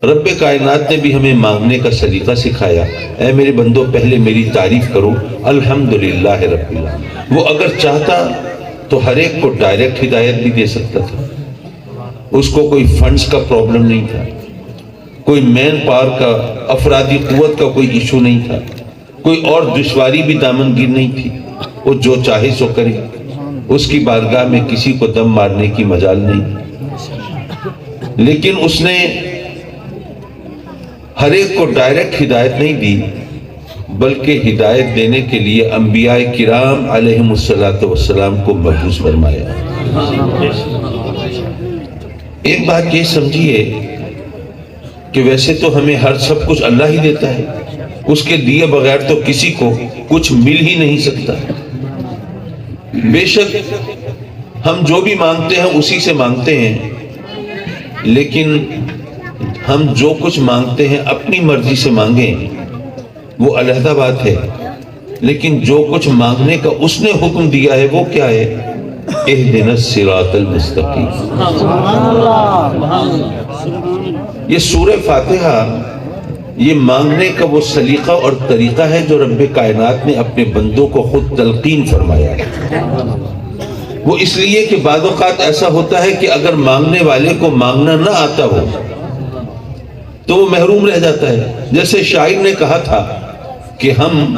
رب کائنات نے بھی ہمیں مانگنے کا سلیقہ سکھایا۔ اے میرے بندو پہلے میری تعریف کرو الحمدللہ رب العالمین۔ وہ اگر چاہتا تو ہر ایک کو ڈائریکٹ ہدایت بھی دے سکتا تھا، اس کو کوئی فنڈز کا پرابلم نہیں تھا، کوئی مین پاور کا افرادی قوت کا کوئی ایشو نہیں تھا، کوئی اور دشواری بھی دامنگیر نہیں تھی۔ وہ جو چاہے سو کرے، اس کی بارگاہ میں کسی کو دم مارنے کی مجال نہیں۔ لیکن اس نے ہر ایک کو ڈائریکٹ ہدایت نہیں دی، بلکہ ہدایت دینے کے لیے انبیاء کرام علیہم السلام کو مبعوث فرمایا۔ ایک بات یہ سمجھیے کہ ویسے تو ہمیں ہر سب کچھ اللہ ہی دیتا ہے، اس کے دیے بغیر تو کسی کو کچھ مل ہی نہیں سکتا۔ بے شک ہم جو بھی مانگتے ہیں اسی سے مانگتے ہیں، لیکن ہم جو کچھ مانگتے ہیں اپنی مرضی سے مانگیں وہ علیحدہ بات ہے، لیکن جو کچھ مانگنے کا اس نے حکم دیا ہے وہ کیا ہے؟ اہدنا الصراط المستقیم۔ یہ سورہ فاتحہ یہ مانگنے کا وہ سلیقہ اور طریقہ ہے جو رب کائنات نے اپنے بندوں کو خود تلقین فرمایا ہے۔ وہ اس لیے کہ بعض اوقات ایسا ہوتا ہے کہ اگر مانگنے والے کو مانگنا نہ آتا ہو تو وہ محروم رہ جاتا ہے۔ جیسے شاعر نے کہا تھا کہ ہم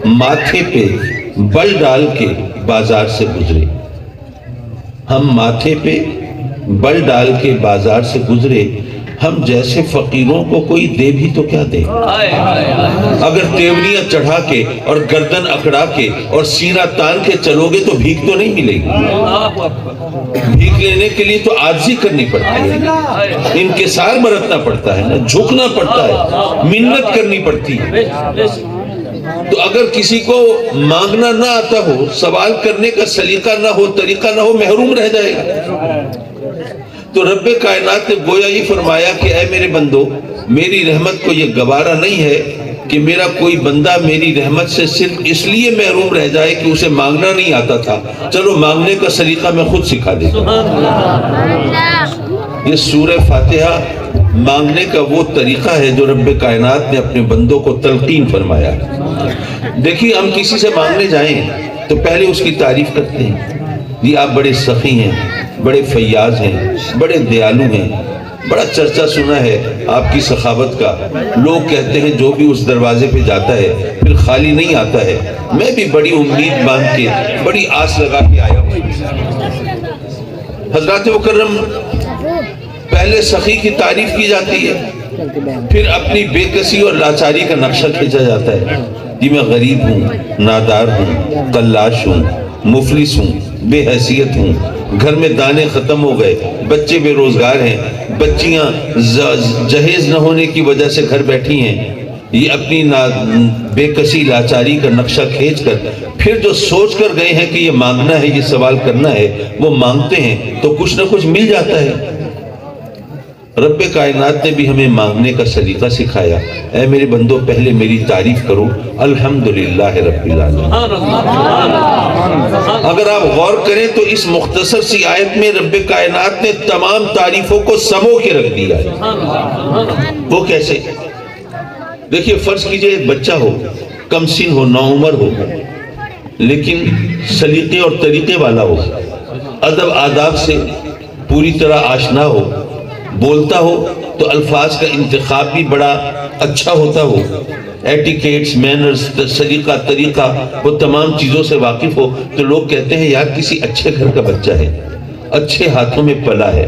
ماتھے پہ بل ڈال کے بازار سے گزرے، ہم ماتھے پہ بل ڈال کے بازار سے گزرے، ہم جیسے فقیروں کو کوئی دے بھی تو کیا دے؟ اگر تیوریاں چڑھا کے اور گردن اکڑا کے اور سینہ تان کے چلو گے تو بھیک تو نہیں ملے گی۔ بھیک لینے کے لیے تو عاجزی کرنی پڑتی ہے، انکسار برتنا پڑتا ہے نا، جھکنا پڑتا ہے، منت کرنی پڑتی ہے۔ تو اگر کسی کو مانگنا نہ آتا ہو، سوال کرنے کا سلیقہ نہ ہو، طریقہ نہ ہو، محروم رہ جائے گا۔ تو رب کائنات نے گویا یہ فرمایا کہ اے میرے بندو میری رحمت کو یہ گوارا نہیں ہے کہ میرا کوئی بندہ میری رحمت سے صرف اس لیے محروم رہ جائے کہ اسے مانگنا نہیں آتا تھا، چلو مانگنے کا سلیقہ میں خود سکھا دیتا ہوں۔ یہ سورہ فاتحہ مانگنے کا وہ طریقہ ہے جو رب کائنات نے اپنے بندوں کو تلقین فرمایا۔ دیکھیے ہم کسی سے مانگنے جائیں تو پہلے اس کی تعریف کرتے ہیں، جی آپ بڑے سخی ہیں، بڑے فیاض ہیں، بڑے دیالو ہیں، بڑا چرچا سنا ہے آپ کی سخاوت کا، لوگ کہتے ہیں جو بھی اس دروازے پہ جاتا ہے پھر خالی نہیں آتا ہے۔ میں بھی بڑی امید باندھ کے بڑی آس لگا کے آیا ہوں۔ حضرات مکرم پہلے سخی کی تعریف کی جاتی ہے، پھر اپنی بے کسی اور لاچاری کا نقشہ کھینچا جاتا ہے، جی میں غریب ہوں، نادار ہوں، قلاش ہوں، مفلس ہوں، بے حیثیت ہوں، گھر میں دانے ختم ہو گئے، بچے بے روزگار ہیں، بچیاں جہیز نہ ہونے کی وجہ سے گھر بیٹھی ہیں۔ یہ اپنی بے کسی لاچاری کا نقشہ کھینچ کر پھر جو سوچ کر گئے ہیں کہ یہ مانگنا ہے، یہ سوال کرنا ہے، وہ مانگتے ہیں تو کچھ نہ کچھ مل جاتا ہے۔ رب کائنات نے بھی ہمیں مانگنے کا سلیقہ سکھایا۔ اے میرے بندو پہلے میری تعریف کرو الحمدللہ رب العالمین۔ اگر آپ غور کریں تو اس مختصر سی آیت میں رب کائنات نے تمام تعریفوں کو سمو کے رکھ دیا ہے۔ وہ کیسے؟ دیکھیے فرض کیجئے ایک بچہ ہو، کم سن ہو، نوعمر ہو، لیکن سلیقے اور طریقے والا ہو، ادب آداب سے پوری طرح آشنا ہو، بولتا ہو تو الفاظ کا انتخاب بھی بڑا اچھا ہوتا ہو، ایٹیکیٹس، مینرز، سلیقہ طریقہ وہ تمام چیزوں سے واقف ہو، تو لوگ کہتے ہیں یار کسی اچھے گھر کا بچہ ہے، اچھے ہاتھوں میں پلا ہے،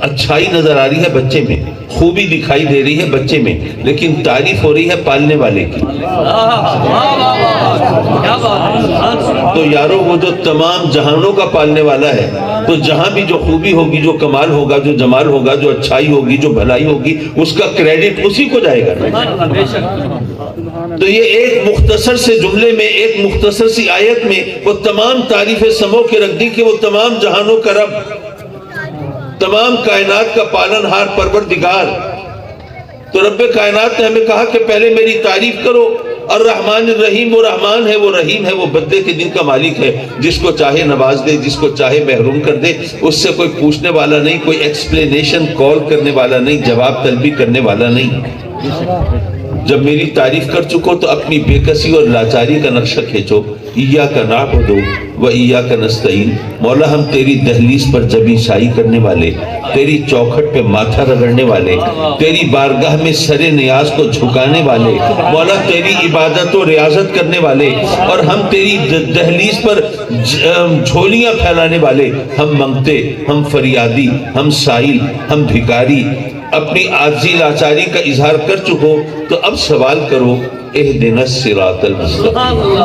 اچھائی نظر آ رہی ہے بچے میں، خوبی دکھائی دے رہی ہے بچے میں، لیکن تعریف ہو رہی ہے پالنے والے کی۔ تو یارو وہ جو تمام جہانوں کا پالنے والا ہے، تو جہاں بھی جو خوبی ہوگی، جو کمال ہوگا، جو جمال ہوگا، جو اچھائی ہوگی، جو بھلائی ہوگی، اس کا کریڈٹ اسی کو جائے گا۔ تو یہ ایک مختصر سے جملے میں، ایک مختصر سی آیت میں وہ تمام تعریفیں سمو کے رکھ دی کہ وہ تمام جہانوں کا رب، تمام کائنات کا پالنہار، پروردگار۔ تو رب کائنات نے ہمیں کہا کہ پہلے میری تعریف کرو اور رحمان الرحیم وہ رحمان ہے، وہ رحیم ہے، وہ بدلے کے دن کا مالک ہے، جس کو چاہے نواز دے، جس کو چاہے محروم کر دے، اس سے کوئی پوچھنے والا نہیں، کوئی ایکسپلینیشن کال کرنے والا نہیں، جواب طلبی کرنے والا نہیں۔ جب میری تعریف کر چکو تو اپنی بے کسی اور لاچاری کا نقشہ کھینچو۔ ایاک نعبد و ایاک نستعین، مولا ہم تیری دہلیز پر جبیں شائی کرنے والے، تیری چوکھٹ پہ ماتھا رگڑنے والے، تیری بارگاہ میں سر نیاز کو جھکانے والے، مولا تیری عبادت و ریاضت کرنے والے، اور ہم تیری دہلیز پر جھولیاں پھیلانے والے، ہم منگتے، ہم فریادی، ہم سائل، ہم بھکاری، اپنی عاجزی لاچاری کا اظہار کر چکو، تو اب سوال کرو اہدنا الصراط المستقیم۔